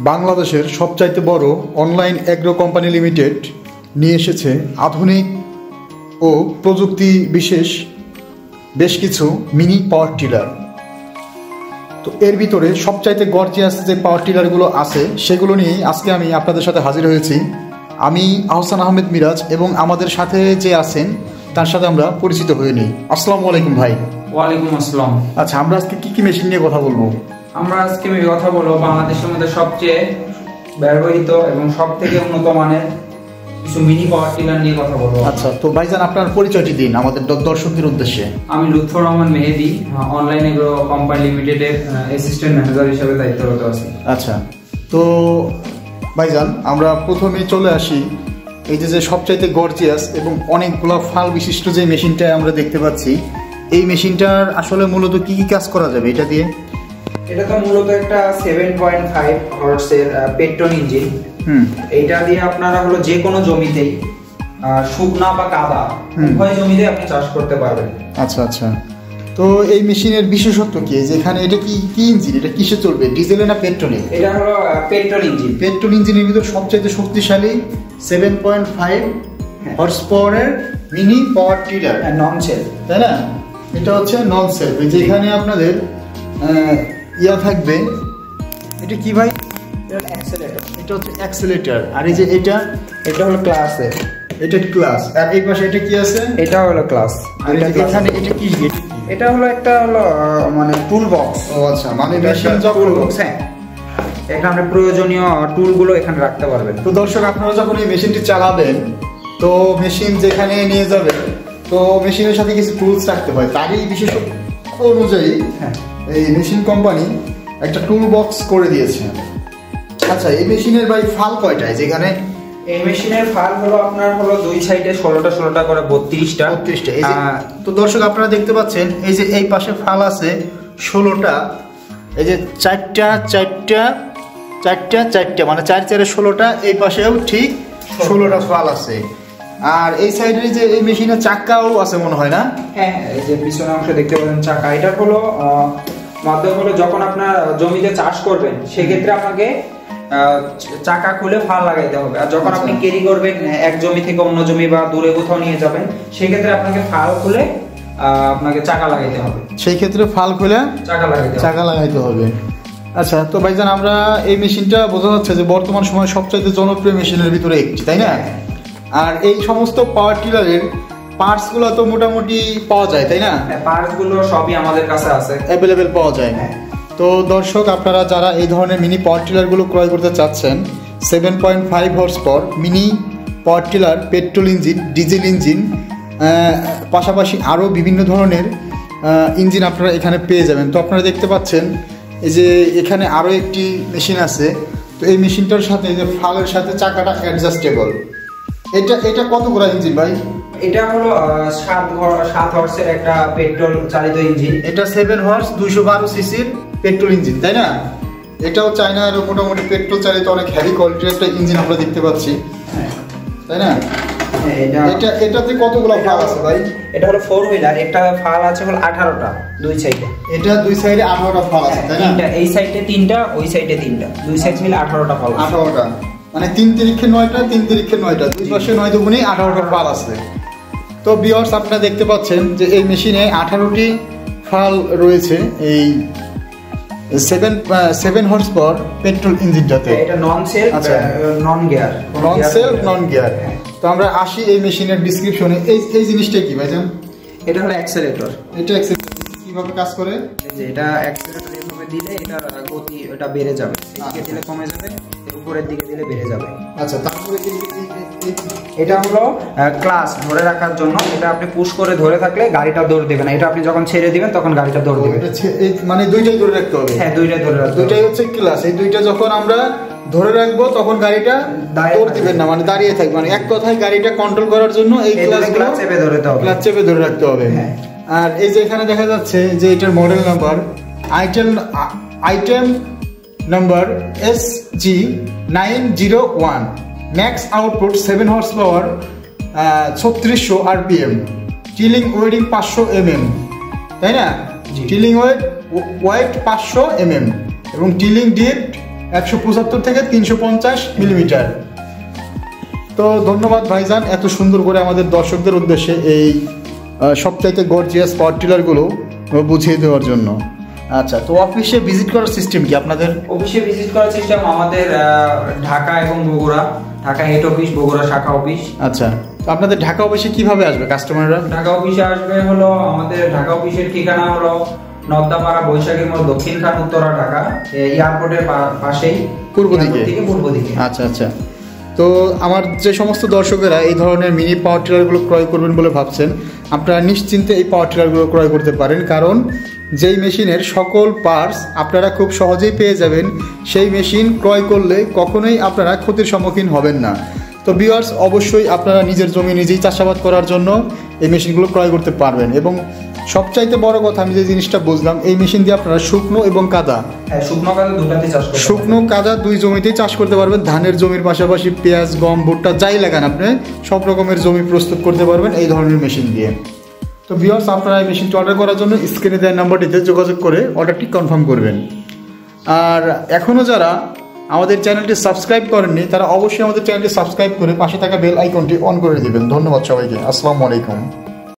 বাংলাদেশের সবচাইতে বড় অনলাইন এগ্রো কোম্পানি লিমিটেড নিয়ে এসেছে আধুনিক ও প্রযুক্তি বিশেষ বেশ কিছু মিনি পাওয়ার টিলার। তো এর ভিতরে সবচাইতে গর্জিয়াস যে পাওয়ার টিলারগুলো আছে সেগুলো নিয়ে আজকে আমি আপনাদের সাথে হাজির হয়েছি। আমি আহসান আহমেদ মিরাজ এবং আমাদের সাথে যে আছেন তার সাথে আমরা পরিচিত হয়ে নিই। আসসালামু আলাইকুম ভাই। ওয়ালাইকুম আসসালাম। আচ্ছা, আমরা আজকে কি মেশিন নিয়ে কথা বলবো? আমরা আজকে কথা বলবো বাংলাদেশের মধ্যে সবচেয়ে ব্যবহৃত এবং সবথেকে উন্নত মানের কিছু মিনি পাওয়ার টিলার নিয়ে কথা বলবো। আচ্ছা, তো ভাইজান আপনার পরিচয়টি দিন আমাদের দর্শকদের উদ্দেশ্যে। আমি লুৎফর রহমান মেহেদি, অনলাইন এগ্রো কোম্পানি লিমিটেডের অ্যাসিস্ট্যান্ট ম্যানেজার হিসেবে দায়িত্বরত আছি। আচ্ছা, তো ভাইজান আমরা প্রথমেই চলে আসি এই যে সবচাইতে গর্জিয়াস এবং অনেকগুলো ফাল বিশিষ্ট যে মেশিনটা আমরা দেখতে পাচ্ছি, এই মেশিনটার আসলে মূলত কি কি কাজ করা যাবে এটা দিয়ে? এটা তো মূলত একটা 7.5 হর্সের পেট্রোল ইঞ্জিন। এইটা দিয়ে আপনারা হলো যে কোনো জমিতেই শুকনা বা কাদা উভয় জমিতে আপনি চাষ করতে পারবেন। আচ্ছা আচ্ছা, তো এই মেশিনের বিশেষত্ব কি? যেখানে এটা কি ইঞ্জিন, এটা কিসে চলবে, ডিজেলে না পেট্রোলে? এটা হলো পেট্রোল ইঞ্জিন। পেট্রোল ইঞ্জিনের ভিতর সবচেয়ে শক্তিশালী 7.5 হর্স পাওয়ারের মিনি পাওয়ার টিলার, নন সেল, তাই না? এটা হচ্ছে নন সেলফ, যেখানে আপনাদের ইয়া থাকবে। এটা কি ভাই? এটা অ্যাক্সেলেটর। এটা হচ্ছে অ্যাক্সেলেটর। আর এই যে এটা হলো ক্লাস। এটা ক্লাস। আর এই পাশে এটা কি আছে? এটা হলো ক্লাস। আর এখানে এটা কি? এটা হলো একটা মানে টুল বক্স। ও আচ্ছা, মানে মেশিন টুল বক্স। হ্যাঁ, এখানে প্রয়োজনীয় টুলগুলো এখানে রাখতে পারবেন। তো দর্শক, আপনারা যখন এই মেশিনটি চালাবেন, তো মেশিন যেখানে নিয়ে যাবেন, তো মেশিনের সাথে কিছু টুলস রাখতে হয়। তারই বিশেষ অনুযায়ী এই মেশিন কোম্পানি একটা টুল বক্স করে দিয়েছে। আচ্ছা, এই মেশিনের ভাই ফাল কয়টায়? যেখানে এই মেশিনের ফাল হলো আপনার হলো দুই সাইডে 16টা করে 32টা। তো দর্শক, আপনারা দেখতে পাচ্ছেন এই যে এই পাশে ফাল আছে 16টা, এই যে চারটা মানে 4 4 16টা, এই পাশেও ঠিক 16টা ফাল আছে। আর এই সাইডে যে এই মেশিনের চাকাও আছে মনে হয়, না? হ্যাঁ, এই যে পিছনের অংশে দেখতে পাচ্ছেন চাকা। এটা হলো মাধ্যম হলো যখন আপনার জমিতে চাষ করবেন সেক্ষেত্রে আপনাকে চাকা খুলে ফাল লাগাইতে হবে। আর যখন আপনি ক্যারি করবেন এক জমি থেকে অন্য জমি বা দূরে কোথাও নিয়ে যাবেন, সেক্ষেত্রে আপনাকে ফাল খুলে আপনাকে চাকা লাগাইতে হবে। সেই ক্ষেত্রে ফাল খুলে চাকা লাগাইতে হবে। আচ্ছা, তো ভাইজান আমরা এই মেশিনটা বোঝা যাচ্ছে যে বর্তমান সময়ে সবচেয়ে জনপ্রিয় মেশিনের ভিতরে একটি, তাই না? আর এই সমস্ত পাওয়ার টিলারের পার্টস গুলো তো মোটামুটি পাওয়া যায়, তাই না? পার্টস গুলো সবই আমাদের কাছে আছে, অ্যাভেলেবেল পাওয়া যায়। তো দর্শক, আপনারা যারা এই ধরনের মিনি পাওয়ার টিলারগুলো ক্রয় করতে চাচ্ছেন, 7.5 horse power mini power tiller, petrol engine, diesel engine, পাশাপাশি আরও বিভিন্ন ধরনের ইঞ্জিন আপনারা এখানে পেয়ে যাবেন। তো আপনারা দেখতে পাচ্ছেন এই যে এখানে আরও একটি মেশিন আছে। তো এই মেশিনটার সাথে যে ফালের সাথে চাকাটা অ্যাডজাস্টেবল। এটা কত করে ইঞ্জিন ভাই? এটা হলো 7 হর্সের একটা পেট্রোল চালিত ইঞ্জিন। এটা 7 হর্স 212 সিসির পেট্রোল ইঞ্জিন, তাই না? এটাও চায়নার মোটামুটি পেট্রোল চালিত অনেক হ্যাভি কোয়ালিটির একটা ইঞ্জিন আমরা দেখতে পাচ্ছি, তাই না? এটাতে কতগুলো ফাল আছে ভাই? এটা হলো 4 হুইলার। একটা ফাল আছে হলো 18টা দুই সাইডে। এটা দুই সাইডে 18টা ফাল আছে, তাই না? এই সাইডে 3টা, ওই সাইডে 3টা, দুই সাইড মিলে 18টা ফাল। 18টা মানে 3 তিরিক্ষে 9টা, 3 তিরিক্ষে 9টা, দুই পাশে 9 দুগুণে 18টা ফাল আছে। তো ভিউয়ার্স, আপনারা দেখতে পাচ্ছেন যে এই মেশিনে 18টি ফাল রয়েছে এই 7 হর্স পাওয়ার পেট্রোল ইঞ্জিনটাতে। এটা নন সেলফ, নন গিয়ার। তো আমরা আসি এই মেশিনের ডিসক্রিপশনে। এই জিনিসটা কি ভাইজান? এটা হলো অ্যাক্সেলেটর। এটা কিভাবে কাজ করে? যে এটা অ্যাক্সেলেটর এভাবে দিলে এটার গতি এটা বেড়ে যাবে, এদিকে দিলে কমে যাবে, উপরের দিকে দিলে বেড়ে যাবে। আচ্ছা, তারপরে এটা হলো ক্লাস ধরে রাখার জন্য। এটা আপনি পুশ করে ধরে থাকলে গাড়িটা দৌড় দেবে না। এটা আপনি যখন ছেড়ে দিবেন তখন গাড়িটা দৌড় দেবে। মানে দুইটাই ধরে রাখতে হবে? হ্যাঁ, দুইটাই ধরে রাখতে হবে। দুইটাই হচ্ছে ক্লাস। এই দুইটা যখন আমরা ধরে রাখবো তখন গাড়িটা দৌড় দিবেন না, মানে দাঁড়িয়ে থাকবে। মানে এক কথায় গাড়িটা কন্ট্রোল করার জন্য এই ক্লাচ চেপে ধরে রাখতে হবে। আর এই যে এখানে দেখা যাচ্ছে যে এটার model number, item number SG901, max output 7 horse power, 3600 RPM, tilling width 500 mm, তাই না? টিলিং ওয়েট 500 mm এবং টিলিং ডিপ 175 থেকে 350 মিলিমিটার। তো ধন্যবাদ ভাইজান এত সুন্দর করে আমাদের দর্শকদের উদ্দেশ্যে এই সবচাইতে গর্জিয়াস পাওয়ার টিলারগুলো বুঝিয়ে দেওয়ার জন্য। আচ্ছা, তো অফিসে ভিজিট করার সিস্টেম কি আপনাদের? অফিসে ভিজিট করার সিস্টেম আমাদের ঢাকা এবং বগুড়া, ঢাকা হেড অফিস, বগুড়া শাখা অফিস। আচ্ছা, তো আপনাদের ঢাকা অফিসে কিভাবে আসবে কাস্টমাররা? ঢাকা অফিসে আসবে হলো আমাদের ঢাকা অফিসের ঠিকানা হলো নদ্দাপাড়া, বৈশাখী মোড়, দক্ষিণ খান, উত্তরা, ঢাকা, এয়ারপোর্টের পাশেই, পূর্ব দিকে। পূর্ব দিকে। আচ্ছা আচ্ছা, তো আমার যে সমস্ত দর্শকেরা এই ধরনের মিনি পাওয়ার টিলারগুলো ক্রয় করবেন বলে ভাবছেন, আপনারা নিশ্চিন্তে এই পাওয়ার টিলারগুলো ক্রয় করতে পারেন, কারণ যেই মেশিনের সকল পার্টস আপনারা খুব সহজেই পেয়ে যাবেন, সেই মেশিন ক্রয় করলে কখনোই আপনারা ক্ষতির সম্মুখীন হবেন না। তো ভিউয়ার্স, অবশ্যই আপনারা নিজের জমি নিজেই চাষাবাদ করার জন্য এই মেশিনগুলো ক্রয় করতে পারবেন। এবং সবচাইতে বড় কথা আমি যে জিনিসটা বুঝলাম, এই মেশিন দিয়ে আপনারা শুকনো এবং কাদা, শুকনো কাদা দুটাতে চাষ করতে, শুকনো কাদা দুই জমিতেই চাষ করতে পারবেন। ধানের জমির পাশাপাশি পেঁয়াজ, গম, ভুট্টা যাই লাগান আপনি সব রকমের জমি প্রস্তুত করতে পারবেন এই ধরনের মেশিন দিয়ে। তো ভিউয়ার্স, আপনারা এই মেশিনটি অর্ডার করার জন্য স্ক্রিনে দেওয়া নাম্বারটিতে যোগাযোগ করে অর্ডারটি কনফার্ম করবেন। আর এখনও যারা আমাদের চ্যানেলটি সাবস্ক্রাইব করেননি, তারা অবশ্যই আমাদের চ্যানেলটি সাবস্ক্রাইব করে পাশে থাকা বেল আইকনটি অন করে দিবেন। ধন্যবাদ সবাইকে, আসসালামু আলাইকুম।